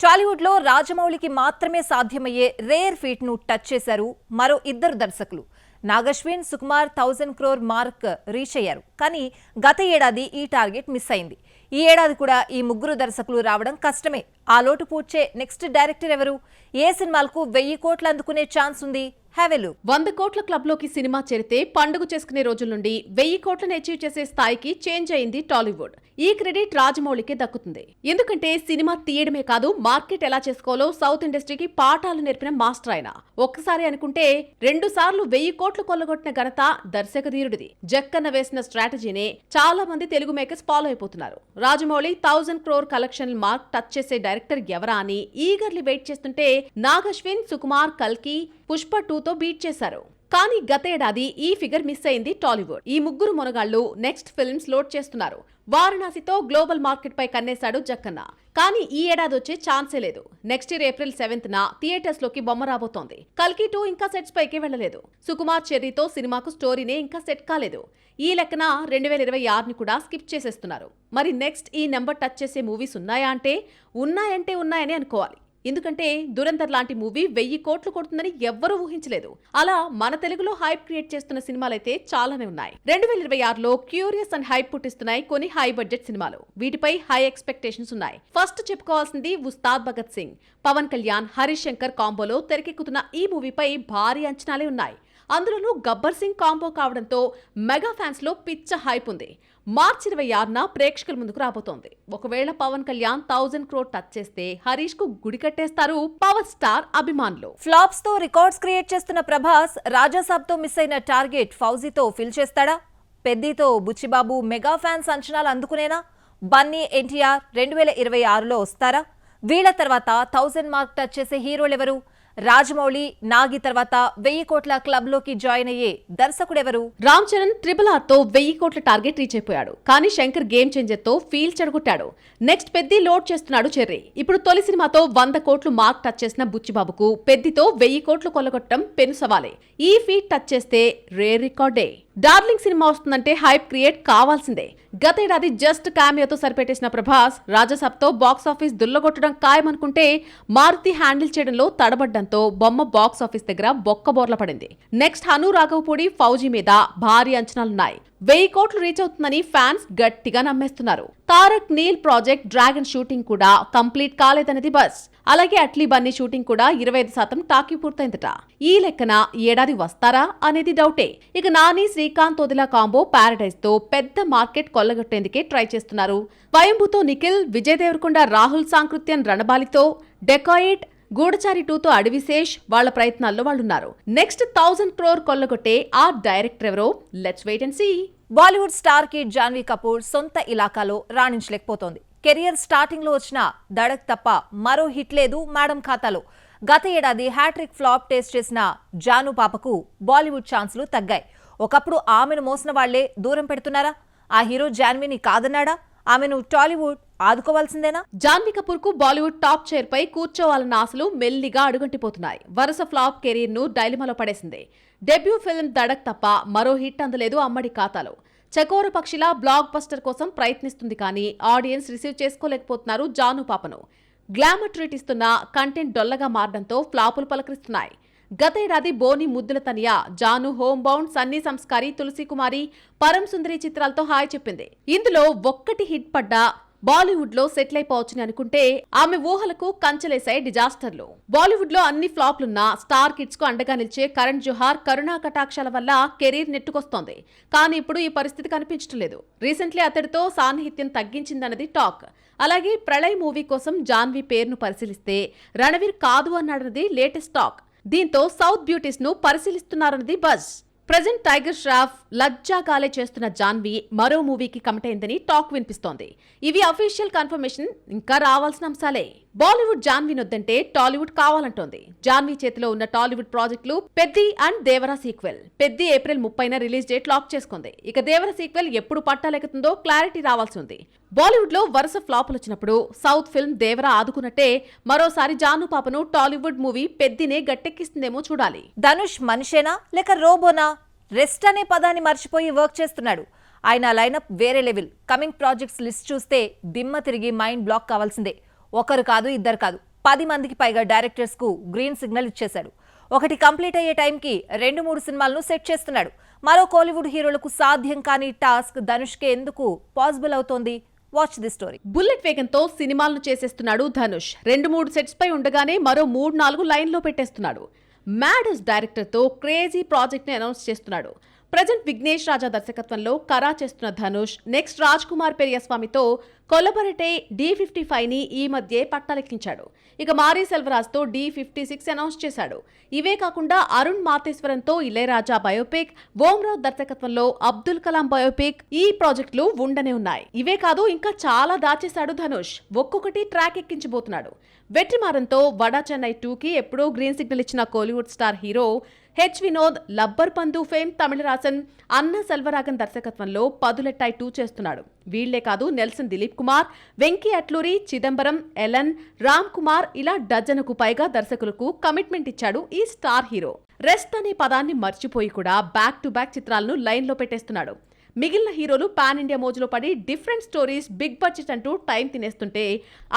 టాలీవుడ్ లో రాజమౌళికి మాత్రమే సాధ్యమయ్యే రేర్ ఫీట్ ను టచ్ చేశారు మరో ఇద్దరు దర్శకులు. నాగశ్విన్, సుకుమార్ 1000 క్రోర్ మార్క్ రీచ్ అయ్యారు. కానీ గత ఏడాది ఈ టార్గెట్ మిస్ అయింది. ఈ ఏడాది కూడా ఈ ముగ్గురు దర్శకులు రావడం కష్టమే. ఆ లోటు పూడ్చే నెక్స్ట్ డైరెక్టర్ ఎవరు? ఏ సినిమాలకు 1000 కోట్లు అందుకునే ఛాన్స్ ఉంది? 100 కోట్ల క్లబ్ లోకి సినిమా చేరితే పండుగ చేసుకునే రోజుల నుండి 1000 కోట్లను అచీవ్ చేసే స్థాయికి చేంజ్ అయింది టాలీవుడ్. ఈ క్రెడిట్ రాజమౌళికే దక్కుతుంది. ఎందుకంటే సినిమా తీయడమే కాదు, మార్కెట్ ఎలా చేసుకోవాలో సౌత్ ఇండస్ట్రీకి పాఠాలు నేర్పిన మాస్టర్ ఆయన. ఒక్కసారి అనుకుంటే 2 సార్లు 1000 కోట్లు కొల్లగొట్టిన ఘనత దర్శకధీరుడిది. జక్కన్న వేసిన స్ట్రాటజీనే చాలా మంది తెలుగు మేకర్స్ ఫాలో అయిపోతున్నారు. Rajamouli 1000 crore collection mark touch చేసే డైరెక్టర్ ఎవరా అని ఈగర్లీ వెయిట్ చేస్తుంటే నాగశ్విన్, సుకుమార్, కల్కి, పుష్ప 2తో బీట్ చేశారు. కానీ గతేడాది ఈ ఫిగర్ మిస్ అయింది టాలీవుడ్. ఈ ముగ్గురు మొనగాళ్లు నెక్స్ట్ ఫిల్మ్స్ లోడ్ చేస్తున్నారు. వారణాసితో గ్లోబల్ మార్కెట్ పై కన్నేశాడు జక్కన్న. కానీ ఈ ఏడాది వచ్చే ఛాన్సే లేదు. నెక్స్ట్ ఇయర్ April 7న థియేటర్స్ లోకి బొమ్మ రాబోతోంది. కల్కి 2 ఇంకా సెట్స్ పైకి వెళ్లలేదు. సుకుమార్, చెర్రీతో సినిమాకు స్టోరీనే ఇంకా సెట్ కాలేదు. ఈ లెక్కన 2026ని కూడా స్కిప్ చేసేస్తున్నారు. మరి నెక్స్ట్ ఈ నెంబర్ టచ్ చేసే మూవీస్ ఉన్నాయా అంటే ఉన్నాయని అనుకోవాలి. ఎందుకంటే దురంధర్ లాంటి మూవీ 1000 కోట్లు కొడుతుందని ఎవ్వరూ ఊహించలేదు. అలా మన తెలుగులో హైప్ క్రియేట్ చేస్తున్న సినిమాలైతే చాలానే ఉన్నాయి. 2026లో క్యూరియస్ అండ్ హైప్ పుట్టిస్తున్నాయి కొన్ని హై బడ్జెట్ సినిమాలు. వీటిపై హై ఎక్స్పెక్టేషన్స్ ఉన్నాయి. ఫస్ట్ చెప్పుకోవాల్సింది ఉస్తాద్ భగత్ సింగ్. పవన్ కళ్యాణ్, హరీష్ శంకర్ కాంబోలో తెరకెక్కుతున్న ఈ మూవీపై భారీ అంచనాలే ఉన్నాయి. అందులోనూ గబ్బర్ సింగ్ కాంబో కావడంతో మెగా ఫ్యాన్స్ లో పిచ్చ హైప్ ఉంది. మార్చి 26న ప్రేక్షకుల ముందుకు రాబోతోంది. ఒకవేళ పవన్ కళ్యాణ్ 1000 క్రోర్ టచ్ చేస్తే హరీష్ కు గుడి కట్టేస్తారు పవర్ స్టార్ అభిమానులు. ఫ్లాప్స్ తో రికార్డ్స్ క్రియేట్ చేస్తున్న ప్రభాస్ రాజాసాబ్ తో మిస్ అయిన టార్గెట్ ఫౌజీతో ఫిల్ చేస్తాడా? పెద్దితో బుచ్చిబాబు మెగా ఫ్యాన్స్ అంచనాలు అందుకునేనా? బన్నీ, ఎన్టీఆర్ 2026లో వస్తారా? వీళ్ళ తర్వాత 1000 మార్క్ టచ్ చేసే హీరోలెవరు? రాజమౌళి, నాగి తర్వాత 1000 కోట్ల క్లబ్ లోకి జాయిన్ అయ్యే దర్శకుడెవరు? రామ్ చరణ్ RRR తో 1000 కోట్ల టార్గెట్ రీచ్ అయిపోయాడు. కానీ శంకర్ గేమ్ చేంజర్ తో ఫీల్ చెడగొట్టాడు. నెక్స్ట్ పెద్ది లోడ్ చేస్తున్నాడు చెర్రీ. ఇప్పుడు తొలి సినిమాతో 100 కోట్లు మార్క్ టచ్ చేసిన బుచ్చిబాబుకు పెద్దితో 1000 కోట్లు కొల్లగొట్టడం పెను సవాలే. ఈ ఫీట్ టచ్ చేస్తే రేర్ రికార్డే. డార్లింగ్ సినిమా వస్తుందంటే హైప్ క్రియేట్ కావాల్సిందే. గతేడాది జస్ట్ కామియోతో సరిపెట్టేసిన ప్రభాస్ రాజాసాబ్తో బాక్స్ ఆఫీస్ దుల్లగొట్టడం ఖాయమనుకుంటే మారుతి హ్యాండిల్ చేయడంలో తడబడ్డంతో బొమ్మ బాక్స్ ఆఫీస్ దగ్గర బొక్కబోర్ల పడింది. నెక్స్ట్ హను రాఘవపూడి, ఫౌజీ మీద భారీ అంచనాలున్నాయి. 1000 కోట్లు రీచ్ అవుతుందని ఫ్యాన్స్ గట్టిగా నమ్మేస్తున్నారు. Tarak Neel project dragon shooting కూడా కంప్లీట్ కాలేదనేది బస్. అలాగే అట్లీ బన్నీ షూటింగ్ కూడా 25% టాకీ పూర్తయిందట. ఈ లెక్కన ఏడాది వస్తారా అనేది డౌటే. ఇక నాని, శ్రీకాంత్ వదిలా కాంబో ప్యారడైజ్ తో పెద్ద మార్కెట్ కొల్లగొట్టేందుకే ట్రై చేస్తున్నారు. స్వయంభూతో నిఖిల్, విజయ్ దేవరకొండ, రాహుల్ సాంకృత్యన్ రణబాలితో డెకాయిట్, గూఢచారి 2తో అడివిశేష్ వాళ్ల ప్రయత్నాల్లో వాళ్ళున్నారు. నెక్స్ట్ 1000 క్రోర్ కొల్లగొట్టే ఆ డైరెక్టర్ ఎవరో let's wait and see. Bollywood star kid Janhvi Kapoor సొంత ఇలాకాలో రాణించలేకపోతోంది. కెరియర్ స్టార్టింగ్ లో వచ్చిన దడక్ తప్ప మరో హిట్ లేదు మేడం ఖాతాలో. గత ఏడాది హ్యాట్రిక్ ఫ్లాప్ టేస్ట్ చేసిన జాను పాపకు బాలీవుడ్ ఛాన్సులు తగ్గాయి. ఒకప్పుడు ఆమెను మోసిన వాళ్లే దూరం పెడుతున్నారా? ఆ హీరో జాన్వీని కాదన్నాడా? ఆమెను టాలీవుడ్ ఆదుకోవాల్సిందేనా? జాన్వీ కపూర్ కు బాలీవుడ్ టాప్ చైర్ పై కూర్చోవాలన్న ఆశలు మెల్లిగా అడుగంటిపోతున్నాయి. వరుస ఫ్లాప్ కెరీర్ ను డైలిమాలో పడేసింది. డెబ్యూ ఫిల్మ్ దడక్ తప్ప మరో హిట్ అందలేదు అమ్మడి ఖాతాలో. చకోర పక్షిలా బ్లాక్ బస్టర్ కోసం ప్రయత్నిస్తుంది కానీ ఆడియన్స్ రిసీవ్ చేసుకోలేకపోతున్నారు జాను పాపను. గ్లామర్ ట్రీట్ ఇస్తున్న కంటెంట్ డొల్లగా మారడంతో ఫ్లాపులు పలకరిస్తున్నాయి. గతేడాది బోని, ముద్దుల తనియా, జాను, హోమ్ బౌండ్, సన్నీ సంస్కారి, తులసి కుమారి, పరం సుందరి చిత్రాలతో హాయ్ చెప్పింది. ఇందులో ఒక్కటి హిట్ పడ్డా బాలీవుడ్ లో సెటిల్ అయిపోవచ్చని అనుకుంటే ఆమె ఊహలకు కంచెలేశాయి డిజాస్టర్లు. బాలీవుడ్ లో అన్ని ఫ్లాప్లున్నా స్టార్ కిడ్స్ కు అండగా నిలిచే కరణ్ జోహార్ కరుణా కటాక్షాల వల్ల కెరీర్ నెట్టుకొస్తోంది. కానీ ఇప్పుడు ఈ పరిస్థితి కనిపించడం లేదు. రీసెంట్లీ అతడితో సాన్నిహిత్యం తగ్గించిందన్నది టాక్. అలాగే ప్రళయ్ మూవీ కోసం జాన్వీ పేరును పరిశీలిస్తే రణవీర్ కాదు అన్నాడన్నది లేటెస్ట్ టాక్. దీంతో సౌత్ బ్యూటీస్ ను పరిశీలిస్తున్నారన్నది బజ్. ప్రెజెంట్ టైగర్ ష్రాఫ్ లజ్జాగాలే చేస్తున్న జాన్వీ మరో మూవీకి కమిట్ అయిందని టాక్ వినిపిస్తోంది. ఇవి అఫీషియల్ కన్ఫర్మేషన్ ఇంకా రావాల్సిన అంశాలే. బాలీవుడ్ జాన్వీ నొద్దంటే టాలీవుడ్ కావాలంటోంది. జాన్వీ చేతిలో ఉన్న టాలీవుడ్ ప్రాజెక్టులు Peddi and Devara sequel. Peddi April 30న రిలీజ్ డేట్ లాక్ చేసుకుంది. ఇక దేవర సీక్వెల్ ఎప్పుడు పట్టాలెక్కుతుందో క్లారిటీ రావాల్సి ఉంది. బాలీవుడ్ లో వరుస ఫ్లాపులు వచ్చినప్పుడు సౌత్ ఫిల్మ్ దేవరా ఆదుకున్నట్టే మరోసారి జాను పాపను టాలీవుడ్ మూవీ పెద్దినే గట్టెక్కిస్తుందేమో చూడాలి. ధనుష్ మనిషేనా లేక రోబోనా? రెస్ట్ అనే పదాన్ని మర్చిపోయి వర్క్ చేస్తున్నాడు. ఆయన లైనప్ వేరే లెవెల్. కమింగ్ ప్రాజెక్ట్స్ లిస్ట్ చూస్తే దిమ్మ తిరిగి మైండ్ బ్లాక్ కావాల్సిందే. ఒకరు కాదు, ఇద్దరు కాదు, 10 మందికి పైగా డైరెక్టర్స్ కు గ్రీన్ సిగ్నల్ ఇచ్చేశాడు. ఒకటి కంప్లీట్ అయ్యే టైంకి 2-3 సినిమాలను సెట్ చేస్తున్నాడు. మరో కోలీవుడ్ హీరోలకు సాధ్యం కాని టాస్క్ ధనుష్కే ఎందుకు పాసిబుల్ అవుతోంది? Watch the story. బుల్లెట్ వేగంతో సినిమాలను చేసేస్తున్నాడు ధనుష్. 2-3 సెట్స్ పై ఉండగానే మరో 3-4 లైన్లో పెట్టేస్తున్నాడు. మ్యాడస్ డైరెక్టర్ తో క్రేజీ ప్రాజెక్ట్ ని అనౌన్స్ చేస్తున్నాడు. ప్రజెంట్ విఘ్నేష్ రాజా దర్శకత్వంలో కరా చేస్తున్న ధనుష్ నెక్స్ట్ రాజ్ కుమార్ పెరియస్వామితో కొలబొరేటే D55 ని ఈ మధ్య పట్టాలెక్కించాడు. ఇక మారీ సెల్వరాజ్ తో D56 అనౌన్స్ చేశాడు. ఇవే కాకుండా అరుణ్ మాతేశ్వరంతో ఇళయరాజా బయోపిక్, ఓంరావ్ దర్శకత్వంలో అబ్దుల్ కలాం బయోపిక్, ఈ ప్రాజెక్టులు ఉండనే ఉన్నాయి. ఇవే కాదు ఇంకా చాలా దాచేశాడు ధనుష్. ఒక్కొక్కటి ట్రాక్ ఎక్కించబోతున్నాడు. వెట్రిమారంతో వడా చెన్నై 2కి ఎప్పుడో గ్రీన్ సిగ్నల్ ఇచ్చిన Kollywood star hero H Vinoth Lubber Pandhu fame Tamizharasan అన్న సెల్వరాగన్ దర్శకత్వంలో పదులెట్టాయి 2 చేస్తున్నాడు. వీళ్లే కాదు నెల్సన్ దిలీప్ కుమార్, వెంకీ అట్లూరి, చిదంబరం, ఎలన్, రామ్ కుమార్ ఇలా డజనుకు పైగా దర్శకులకు కమిట్మెంట్ ఇచ్చాడు ఈ స్టార్ హీరో. రెస్ట్ అనే పదాన్ని మర్చిపోయి కూడా బ్యాక్ టు బ్యాక్ చిత్రాలను లైన్లో పెట్టేస్తున్నాడు. మిగిలిన హీరోలు పాన్ ఇండియా మోజులో పడి డిఫరెంట్ స్టోరీస్, బిగ్ బడ్జెట్ అంటూ టైం తినేస్తుంటే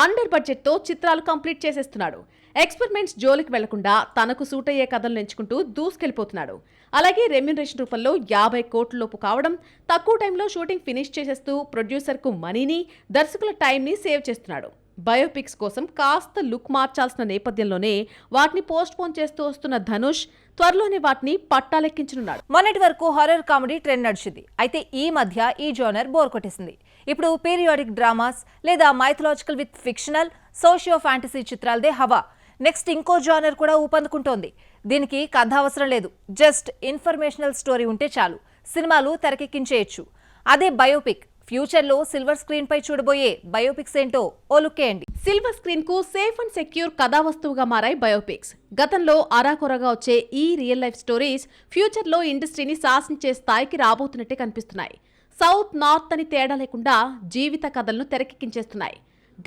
అండర్ బడ్జెట్ తో చిత్రాలు కంప్లీట్ చేసేస్తున్నాడు. ఎక్స్పెరిమెంట్స్ జోలికి వెళ్లకుండా తనకు సూట్ అయ్యే కథలను ఎంచుకుంటూ దూసుకెళ్లిపోతున్నాడు. అలాగే రెమ్యునరేషన్ రూపంలో 50 కోట్ల లోపు కావడం, తక్కువ టైంలో షూటింగ్ ఫినిష్ చేసేస్తూ ప్రొడ్యూసర్ కు మనీని, దర్శకుల టైంని సేవ్ చేస్తున్నాడు. బయోపిక్స్ కోసం కాస్త లుక్ మార్చాల్సిన నేపథ్యంలోనే వాటిని పోస్ట్ పోన్ చేస్తూ వస్తున్న ధనుష్ త్వరలోనే వాటిని పట్టాలెక్కించనున్నాడు. మొన్నటి వరకు హారర్ కామెడీ ట్రెండ్ నడిచింది. అయితే ఈ మధ్య ఈ జోనర్ బోర్ కొట్టేసింది. ఇప్పుడు పీరియాడిక్ డ్రామాస్ లేదా mythological with fictional, socio fantasy చిత్రాలదే హవా. నెక్స్ట్ ఇంకో జోనర్ కూడా ఊపందుకుంటోంది. దీనికి కథ అవసరం లేదు, జస్ట్ ఇన్ఫర్మేషనల్ స్టోరీ ఉంటే చాలు, సినిమాలు తెరకెక్కించేయచ్చు. అదే బయోపిక్. ఫ్యూచర్ లో సిల్వర్ స్క్రీన్ పై చూడబోయే బయోపిక్స్ ఏంటో ఓ లుక్కేయండి. సిల్వర్ స్క్రీన్ కు సేఫ్ అండ్ సెక్యూర్ కథా వస్తువుగా మారాయి బయోపిక్స్. గతంలో అరాకొరగా వచ్చే ఈ రియల్ లైఫ్ స్టోరీస్ ఫ్యూచర్ లో ఇండస్ట్రీని శాసించే స్థాయికి రాబోతున్నట్టే కనిపిస్తున్నాయి. సౌత్ నార్త్ అని తేడా లేకుండా జీవిత కథలను తెరకెక్కించేస్తున్నాయి.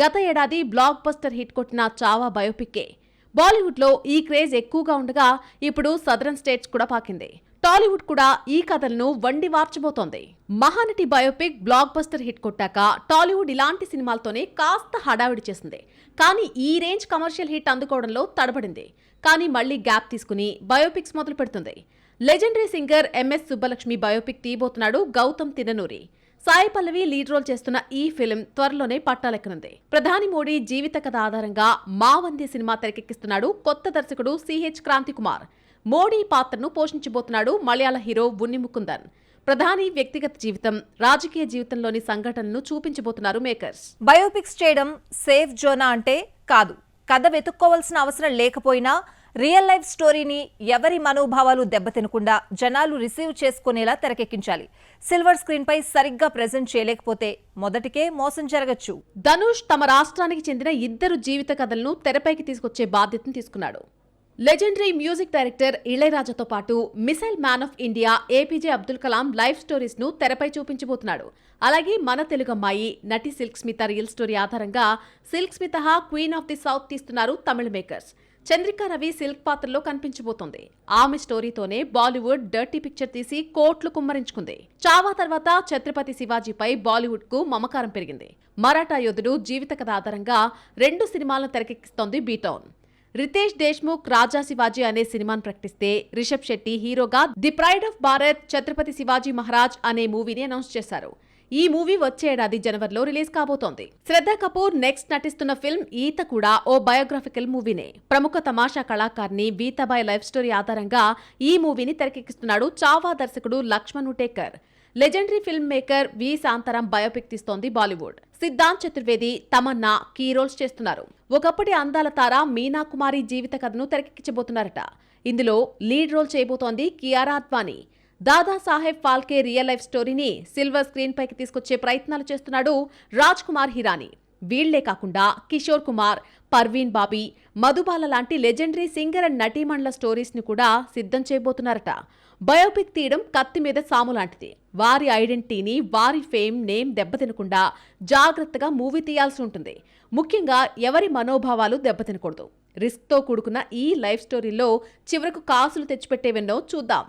గత ఏడాది బ్లాక్ బస్టర్ హిట్ కొట్టిన చావా బయోపిక్కే. బాలీవుడ్ లో ఈ క్రేజ్ ఎక్కువగా ఉండగా ఇప్పుడు సదరన్ స్టేట్స్ కూడా పాకింది. టాలీవుడ్ కూడా ఈ కథలను వండి వార్చబోతోంది. Mahanati biopic blockbuster hit కొట్టాక టాలీవుడ్ ఇలాంటి సినిమాలతోనే కాస్త హడావిడి చేసింది. కానీ ఈ రేంజ్ కమర్షియల్ హిట్ అందుకోవడంలో తడబడింది. కానీ మళ్లీ గ్యాప్ తీసుకుని బయోపిక్స్ మొదలు పెడుతుంది. Legendary singer MS Subbulakshmi biopic తీయబోతున్నాడు గౌతమ్ తిన్ననూరి. సాయి పల్లవి లీడ్ రోల్ చేస్తున్న ఈ ఫిల్మ్ త్వరలోనే పట్టాలెక్కనుంది. ప్రధాని మోడీ జీవిత కథ ఆధారంగా మావంది సినిమా తెరకెక్కిస్తున్నాడు కొత్త దర్శకుడు సిహెచ్ క్రాంతి కుమార్. మోడీ పాత్రను పోషించబోతున్నాడు మలయాళ హీరో ఉన్ని ముకుందన్. ప్రధాని వ్యక్తిగత జీవితం, రాజకీయ జీవితంలోని సంఘటనలను చూపించబోతున్నారు మేకర్స్. బయోపిక్స్ చేయడం సేఫ్ జోనా అంటే కాదు. కథ వెతుక్కోవాల్సిన అవసరం లేకపోయినా రియల్ లైఫ్ స్టోరీని ఎవరి మనోభావాలు దెబ్బతినకుండా జనాలు రిసీవ్ చేసుకునేలా తెరకెక్కించాలి. సిల్వర్ స్క్రీన్ పై సరిగ్గా ప్రెజెంట్ చేయలేకపోతే మొదటికే మోసం జరగచ్చు. ధనుష్ తమ రాష్ట్రానికి చెందిన 2 జీవిత కథలను తెరపైకి తీసుకొచ్చే బాధ్యతను తీసుకున్నాడు. లెజెండరీ మ్యూజిక్ డైరెక్టర్ ఇళయరాజాతో పాటు missile man of India APJ Abdul Kalam life stories ను తెరపై చూపించబోతున్నాడు. అలాగే మన తెలుగు అమ్మాయి నటి సిల్క్ స్మిత రియల్ స్టోరీ ఆధారంగా Silk Smitha queen of the south తీస్తున్నారు తమిళ మేకర్స్. చంద్రికా రవి సిల్క్ పాత్రలో కనిపించబోతోంది. ఆమె స్టోరీతోనే బాలీవుడ్ డర్టీ పిక్చర్ తీసి కోట్లు కుమ్మరించుకుంది. చావా తర్వాత ఛత్రపతి శివాజీపై బాలీవుడ్ కు మమకారం పెరిగింది. మరాఠా యోధుడు జీవిత కథ ఆధారంగా 2 సినిమాలను తెరకెక్కిస్తోంది బీటౌన్. రితేష్ దేశ్ముఖ్ రాజా శివాజీ అనే సినిమాను ప్రకటిస్తే రిషబ్ శెట్టి హీరోగా the pride of Bharat Chhatrapati Shivaji Maharaj అనే మూవీని అనౌన్స్ చేశారు. ఈ మూవీ వచ్చే ఏడాది జనవరిలో రిలీజ్ కాబోతోంది. శ్రద్ధా కపూర్ నెక్స్ట్ నటిస్తున్న ఫిల్మ్ ఈత కూడా ఓ బయోగ్రఫికల్ మూవీనే. ప్రముఖ తమాషా కళాకారిణి వీతాబాయ్ లైఫ్ స్టోరీ ఆధారంగా ఈ మూవీని తెరకెక్కిస్తున్నాడు చావా దర్శకుడు Laxman Utekar. Legendary film maker V Shantaram biopic తీస్తోంది Bollywood. Siddhant Chaturvedi, Tamannaah key roles చేస్తున్నారు. ఒకప్పటి అందాల తార మీనా కుమారి జీవిత కథను తెరకెక్కించబోతున్నారట. ఇందులో లీడ్ రోల్ చేయబోతోంది కియారా అద్వానీ. దాదా సాహెబ్ ఫాల్కే రియల్ లైఫ్ స్టోరీని సిల్వర్ స్క్రీన్ పైకి తీసుకొచ్చే ప్రయత్నాలు చేస్తున్నాడు రాజ్ కుమార్ హిరానీ. వీళ్లే కాకుండా కిషోర్ కుమార్, పర్వీన్ బాబీ, మధుబాల లాంటి లెజెండరీ సింగర్ అండ్ నటీమణుల స్టోరీస్ ని కూడా సిద్ధం చేయబోతున్నారట. బయోపిక్ తీయడం కత్తి మీద సాము లాంటిది. వారి ఐడెంటిటీని, వారి ఫేమ్, నేమ్ దెబ్బతినకుండా జాగ్రత్తగా మూవీ తీయాల్సి ఉంటుంది. ముఖ్యంగా ఎవరి మనోభావాలు దెబ్బతినకూడదు. రిస్క్తో కూడుకున్న ఈ లైఫ్ స్టోరీలో చివరకు కాసులు తెచ్చిపెట్టేవెన్నో చూద్దాం.